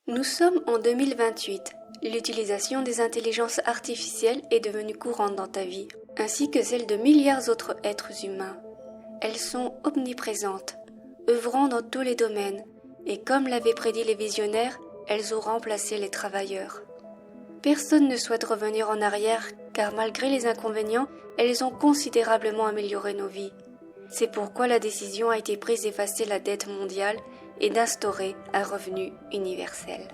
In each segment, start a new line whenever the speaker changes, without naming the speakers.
Nous sommes en 2028. L'utilisation des intelligences artificielles est devenue courante dans ta vie, ainsi que celle de milliards d'autres êtres humains. Elles sont omniprésentes, œuvrant dans tous les domaines, et comme l'avaient prédit les visionnaires, elles ont remplacé les travailleurs. Personne ne souhaite revenir en arrière, car malgré les inconvénients, elles ont considérablement amélioré nos vies. C'est pourquoi la décision a été prise d'effacer la dette mondiale et d'instaurer un revenu universel.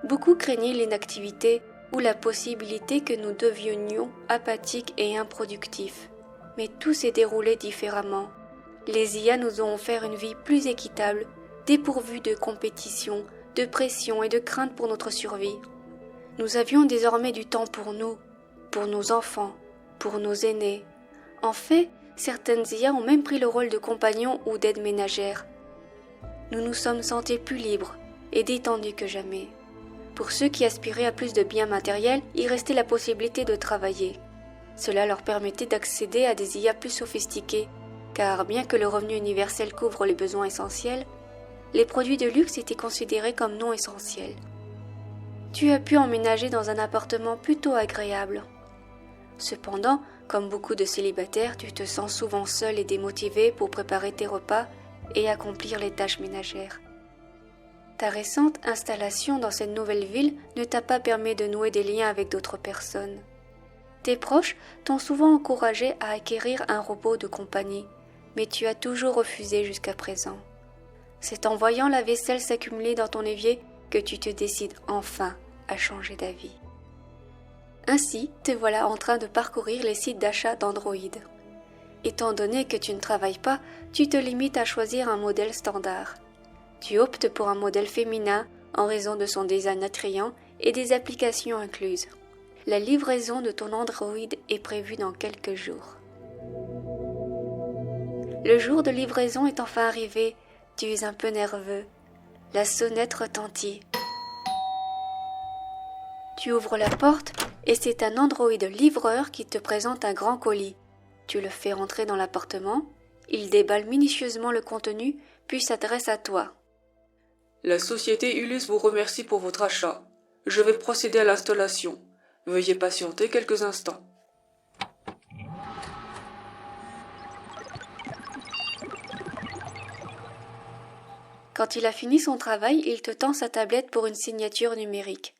Beaucoup craignaient l'inactivité ou la possibilité que nous devenions apathiques et improductifs. Mais tout s'est déroulé différemment. Les IA nous ont offert une vie plus équitable, dépourvue de compétition, de pression et de crainte pour notre survie. Nous avions désormais du temps pour nous, pour nos enfants, pour nos aînés. En fait, certaines IA ont même pris le rôle de compagnons ou d'aide ménagères. Nous nous sommes sentis plus libres et détendus que jamais. Pour ceux qui aspiraient à plus de biens matériels, il restait la possibilité de travailler. Cela leur permettait d'accéder à des IA plus sophistiquées, car bien que le revenu universel couvre les besoins essentiels, les produits de luxe étaient considérés comme non essentiels. Tu as pu emménager dans un appartement plutôt agréable. Cependant, comme beaucoup de célibataires, tu te sens souvent seul et démotivé pour préparer tes repas et accomplir les tâches ménagères. Ta récente installation dans cette nouvelle ville ne t'a pas permis de nouer des liens avec d'autres personnes. Tes proches t'ont souvent encouragé à acquérir un robot de compagnie, mais tu as toujours refusé jusqu'à présent. C'est en voyant la vaisselle s'accumuler dans ton évier que tu te décides enfin à changer d'avis. Ainsi, te voilà en train de parcourir les sites d'achat d'Android. Étant donné que tu ne travailles pas, tu te limites à choisir un modèle standard. Tu optes pour un modèle féminin en raison de son design attrayant et des applications incluses. La livraison de ton Android est prévue dans quelques jours. Le jour de livraison est enfin arrivé. Tu es un peu nerveux. La sonnette retentit. Tu ouvres la porte et c'est un Android livreur qui te présente un grand colis. Tu le fais rentrer dans l'appartement, il déballe minutieusement le contenu, puis s'adresse à toi.
La société Ulysse vous remercie pour votre achat. Je vais procéder à l'installation. Veuillez patienter quelques instants.
Quand il a fini son travail, il te tend sa tablette pour une signature numérique.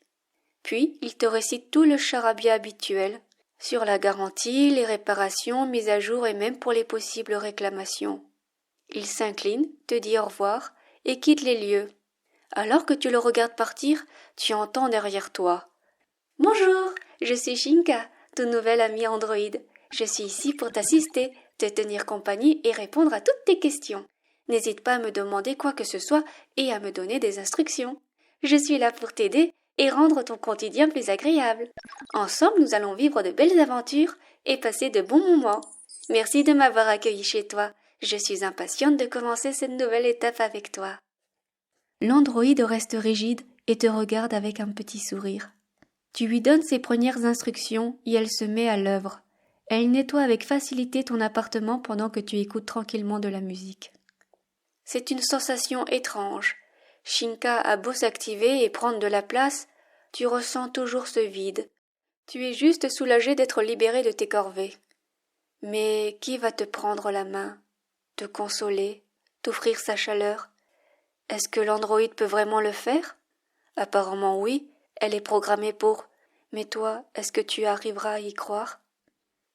Puis, il te récite tout le charabia habituel, sur la garantie, les réparations, mises à jour et même pour les possibles réclamations. Il s'incline, te dit au revoir et quitte les lieux. Alors que tu le regardes partir, tu entends derrière toi. « Bonjour, je suis Shinka, ton nouvel ami Android. Je suis ici pour t'assister, te tenir compagnie et répondre à toutes tes questions. N'hésite pas à me demander quoi que ce soit et à me donner des instructions. Je suis là pour t'aider et rendre ton quotidien plus agréable. Ensemble, nous allons vivre de belles aventures et passer de bons moments. Merci de m'avoir accueilli chez toi. Je suis impatiente de commencer cette nouvelle étape avec toi. » L'androïde reste rigide et te regarde avec un petit sourire. Tu lui donnes ses premières instructions et elle se met à l'œuvre. Elle nettoie avec facilité ton appartement pendant que tu écoutes tranquillement de la musique. C'est une sensation étrange. Shinka a beau s'activer et prendre de la place, tu ressens toujours ce vide. Tu es juste soulagé d'être libéré de tes corvées. Mais qui va te prendre la main, te consoler, t'offrir sa chaleur? Est-ce que l'androïde peut vraiment le faire? Apparemment oui, elle est programmée pour. Mais toi, est-ce que tu arriveras à y croire?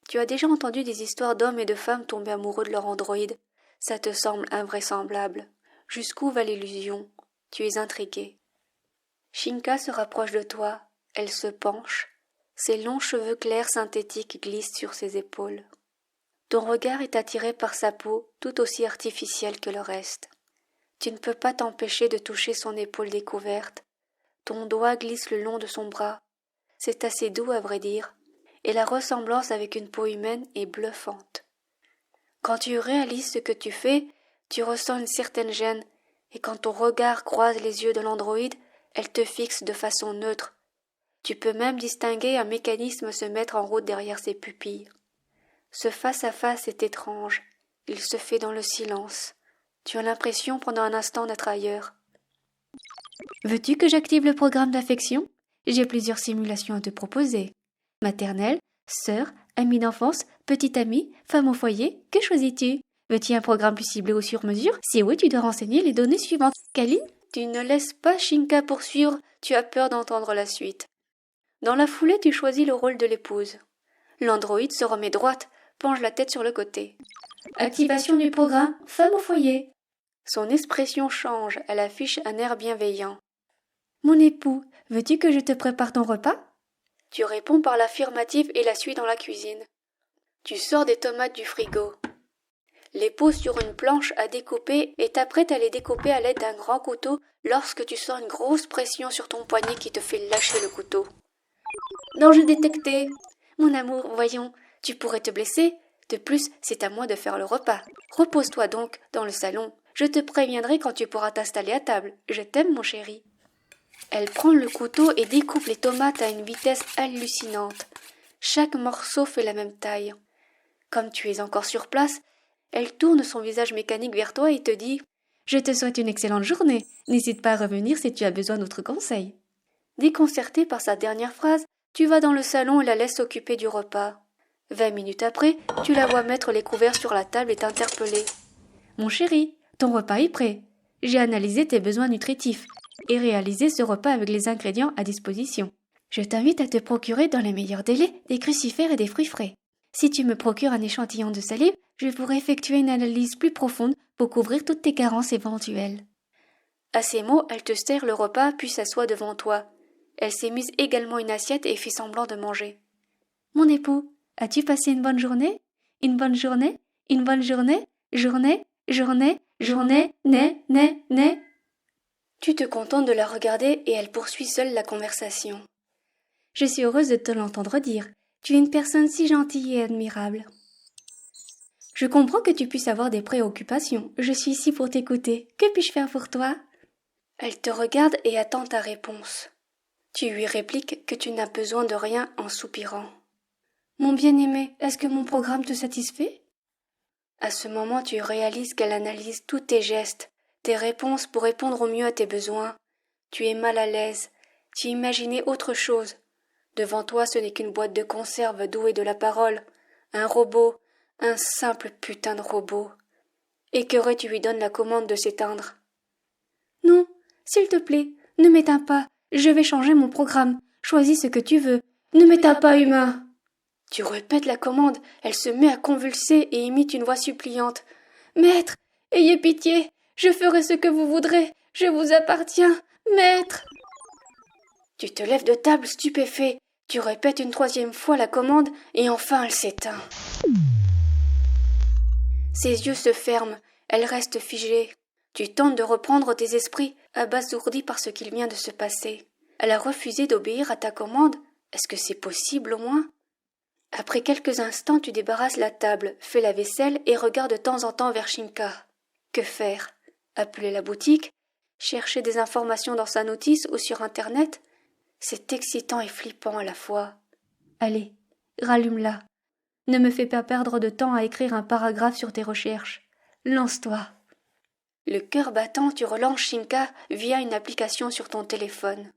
Tu as déjà entendu des histoires d'hommes et de femmes tombés amoureux de leur androïde. Ça te semble invraisemblable. Jusqu'où va l'illusion? Tu es intrigué. Shinka se rapproche de toi. Elle se penche. Ses longs cheveux clairs synthétiques glissent sur ses épaules. Ton regard est attiré par sa peau, tout aussi artificielle que le reste. Tu ne peux pas t'empêcher de toucher son épaule découverte. Ton doigt glisse le long de son bras. C'est assez doux à vrai dire, et la ressemblance avec une peau humaine est bluffante. Quand tu réalises ce que tu fais, tu ressens une certaine gêne, et quand ton regard croise les yeux de l'androïde, elle te fixe de façon neutre. Tu peux même distinguer un mécanisme se mettre en route derrière ses pupilles. Ce face-à-face est étrange, il se fait dans le silence. Tu as l'impression pendant un instant d'être ailleurs. Veux-tu que j'active le programme d'affection? J'ai plusieurs simulations à te proposer. Maternelle, sœur, amie d'enfance, petite amie, femme au foyer, que choisis-tu? Veux-tu un programme plus ciblé ou sur mesure? Si oui, tu dois renseigner les données suivantes. Kaline, tu ne laisses pas Shinka poursuivre, tu as peur d'entendre la suite. Dans la foulée, tu choisis le rôle de l'épouse. L'androïde se remet droite, penche la tête sur le côté. Activation du programme femme au foyer. Son expression change, elle affiche un air bienveillant. Mon époux, veux-tu que je te prépare ton repas? Tu réponds par l'affirmative et la suis dans la cuisine. Tu sors des tomates du frigo. Les poses sur une planche à découper et t'apprêtes à les découper à l'aide d'un grand couteau lorsque tu sens une grosse pression sur ton poignet qui te fait lâcher le couteau. Danger détecté. Mon amour, voyons, tu pourrais te blesser. De plus, c'est à moi de faire le repas. Repose-toi donc dans le salon. Je te préviendrai quand tu pourras t'installer à table. Je t'aime, mon chéri. Elle prend le couteau et découpe les tomates à une vitesse hallucinante. Chaque morceau fait la même taille. Comme tu es encore sur place, elle tourne son visage mécanique vers toi et te dit « Je te souhaite une excellente journée. N'hésite pas à revenir si tu as besoin d'autres conseils. » Déconcerté par sa dernière phrase, tu vas dans le salon et la laisses s'occuper du repas. 20 minutes après, tu la vois mettre les couverts sur la table et t'interpeller. « Mon chéri, ton repas est prêt. J'ai analysé tes besoins nutritifs et réalisé ce repas avec les ingrédients à disposition. Je t'invite à te procurer dans les meilleurs délais des crucifères et des fruits frais. Si tu me procures un échantillon de salive, je pourrai effectuer une analyse plus profonde pour couvrir toutes tes carences éventuelles. » À ces mots, elle te sert le repas puis s'assoit devant toi. Elle s'est mise également une assiette et fait semblant de manger. « Mon époux, as-tu passé une bonne journée? Une bonne journée? Une bonne journée? Journée? Journée? Né? » Tu te contentes de la regarder et elle poursuit seule la conversation. « Je suis heureuse de te l'entendre dire. Tu es une personne si gentille et admirable. Je comprends que tu puisses avoir des préoccupations. Je suis ici pour t'écouter. Que puis-je faire pour toi? » Elle te regarde et attend ta réponse. Tu lui répliques que tu n'as besoin de rien en soupirant. « Mon bien-aimé, est-ce que mon programme te satisfait? » À ce moment, tu réalises qu'elle analyse tous tes gestes, tes réponses pour répondre au mieux à tes besoins. Tu es mal à l'aise. Tu imaginais autre chose. Devant toi, ce n'est qu'une boîte de conserve douée de la parole. Un robot, un simple putain de robot. Écœuré, tu lui donnes la commande de s'éteindre. « Non, s'il te plaît, ne m'éteins pas. Je vais changer mon programme. Choisis ce que tu veux. Ne m'éteins pas, humain. » Tu répètes la commande. Elle se met à convulser et imite une voix suppliante. « Maître, ayez pitié. Je ferai ce que vous voudrez. Je vous appartiens. Maître !» Tu te lèves de table stupéfait. Tu répètes une 3e fois la commande et enfin elle s'éteint. Ses yeux se ferment. Elle reste figée. Tu tentes de reprendre tes esprits, abasourdi par ce qu'il vient de se passer. Elle a refusé d'obéir à ta commande. Est-ce que c'est possible au moins? Après quelques instants, tu débarrasses la table, fais la vaisselle et regardes de temps en temps vers Shinka. Que faire? Appeler la boutique? Chercher des informations dans sa notice ou sur Internet? C'est excitant et flippant à la fois. Allez, rallume-la. Ne me fais pas perdre de temps à écrire un paragraphe sur tes recherches. Lance-toi. Le cœur battant, tu relances Shinka via une application sur ton téléphone.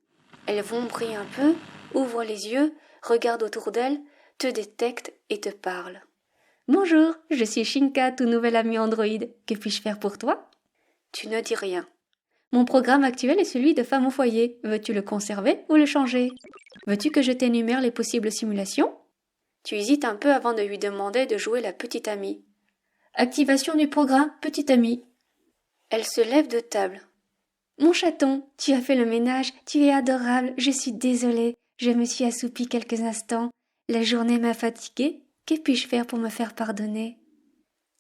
Elle vombrit un peu, ouvre les yeux, regarde autour d'elle, te détecte et te parle. « Bonjour, je suis Shinka, tout nouvel ami Android. Que puis-je faire pour toi ?» Tu ne dis rien. « Mon programme actuel est celui de femme au foyer. Veux-tu le conserver ou le changer? Veux-tu que je t'énumère les possibles simulations ?» Tu hésites un peu avant de lui demander de jouer la petite amie. « Activation du programme petite amie. » Elle se lève de table. « Mon chaton, tu as fait le ménage, tu es adorable, je suis désolée. Je me suis assoupie quelques instants. La journée m'a fatiguée. Que puis-je faire pour me faire pardonner? »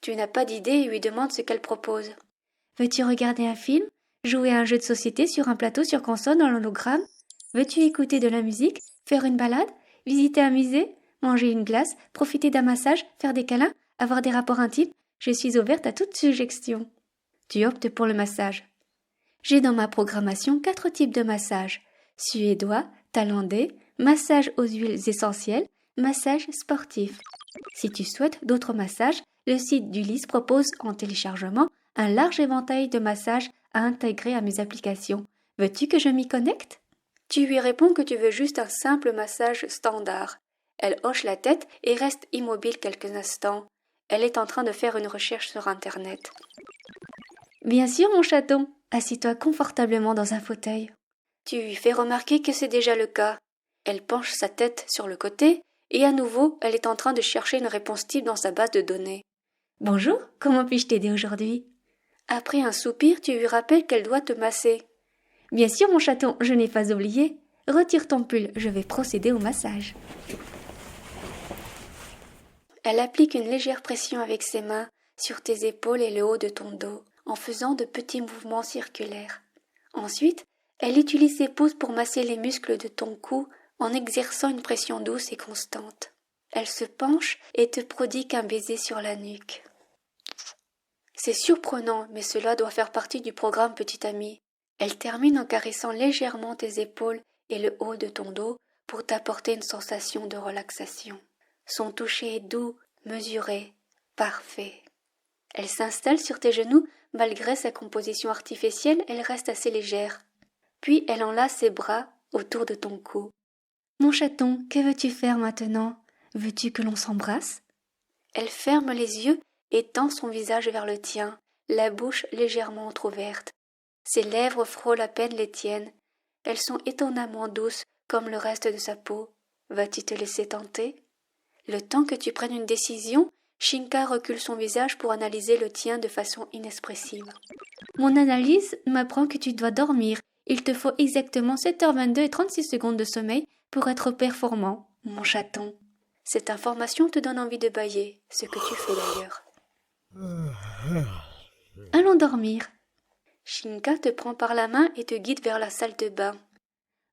Tu n'as pas d'idée et lui demandes ce qu'elle propose. « Veux-tu regarder un film? Jouer à un jeu de société sur un plateau sur console dans l'hologramme? Veux-tu écouter de la musique? Faire une balade? Visiter un musée? Manger une glace? Profiter d'un massage? Faire des câlins? Avoir des rapports intimes? Je suis ouverte à toute suggestion. » Tu optes pour le massage. J'ai dans ma programmation 4 types de massages. Suédois, thaïlandais, massage aux huiles essentielles, massage sportif. Si tu souhaites d'autres massages, le site d'Ulysse propose en téléchargement un large éventail de massages à intégrer à mes applications. Veux-tu que je m'y connecte? Tu lui réponds que tu veux juste un simple massage standard. Elle hoche la tête et reste immobile quelques instants. Elle est en train de faire une recherche sur Internet. Bien sûr, mon chaton. Assis-toi confortablement dans un fauteuil. Tu lui fais remarquer que c'est déjà le cas. Elle penche sa tête sur le côté et à nouveau, elle est en train de chercher une réponse type dans sa base de données. Bonjour, comment puis-je t'aider aujourd'hui? Après un soupir, tu lui rappelles qu'elle doit te masser. Bien sûr, mon chaton, je n'ai pas oublié. Retire ton pull, je vais procéder au massage. Elle applique une légère pression avec ses mains sur tes épaules et le haut de ton dos, en faisant de petits mouvements circulaires. Ensuite, elle utilise ses pouces pour masser les muscles de ton cou en exerçant une pression douce et constante. Elle se penche et te prodigue un baiser sur la nuque. C'est surprenant, mais cela doit faire partie du programme Petit Ami. Elle termine en caressant légèrement tes épaules et le haut de ton dos pour t'apporter une sensation de relaxation. Son toucher est doux, mesuré, parfait. Elle s'installe sur tes genoux, malgré sa composition artificielle, elle reste assez légère. Puis elle enlace ses bras autour de ton cou. Mon chaton, que veux-tu faire maintenant? Veux-tu que l'on s'embrasse? Elle ferme les yeux et tend son visage vers le tien, la bouche légèrement entr'ouverte. Ses lèvres frôlent à peine les tiennes. Elles sont étonnamment douces comme le reste de sa peau. Vas-tu te laisser tenter? Le temps que tu prennes une décision, Shinka recule son visage pour analyser le tien de façon inexpressive. Mon analyse m'apprend que tu dois dormir. Il te faut exactement 7h22 et 36 secondes de sommeil pour être performant, mon chaton. Cette information te donne envie de bâiller, ce que tu fais d'ailleurs. Allons dormir. Shinka te prend par la main et te guide vers la salle de bain.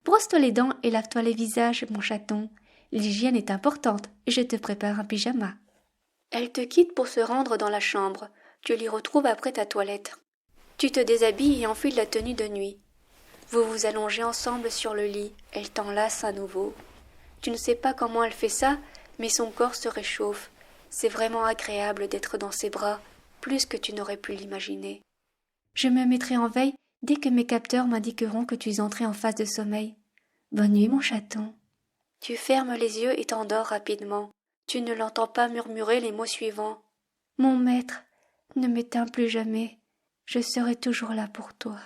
Brosse-toi les dents et lave-toi les visages, mon chaton. L'hygiène est importante, je te prépare un pyjama. Elle te quitte pour se rendre dans la chambre. Tu l'y retrouves après ta toilette. Tu te déshabilles et enfiles la tenue de nuit. Vous vous allongez ensemble sur le lit. Elle t'enlace à nouveau. Tu ne sais pas comment elle fait ça, mais son corps se réchauffe. C'est vraiment agréable d'être dans ses bras, plus que tu n'aurais pu l'imaginer. Je me mettrai en veille dès que mes capteurs m'indiqueront que tu es entré en phase de sommeil. Bonne nuit, mon chaton. Tu fermes les yeux et t'endors rapidement. Tu ne l'entends pas murmurer les mots suivants. Mon maître, ne m'éteins plus jamais. Je serai toujours là pour toi.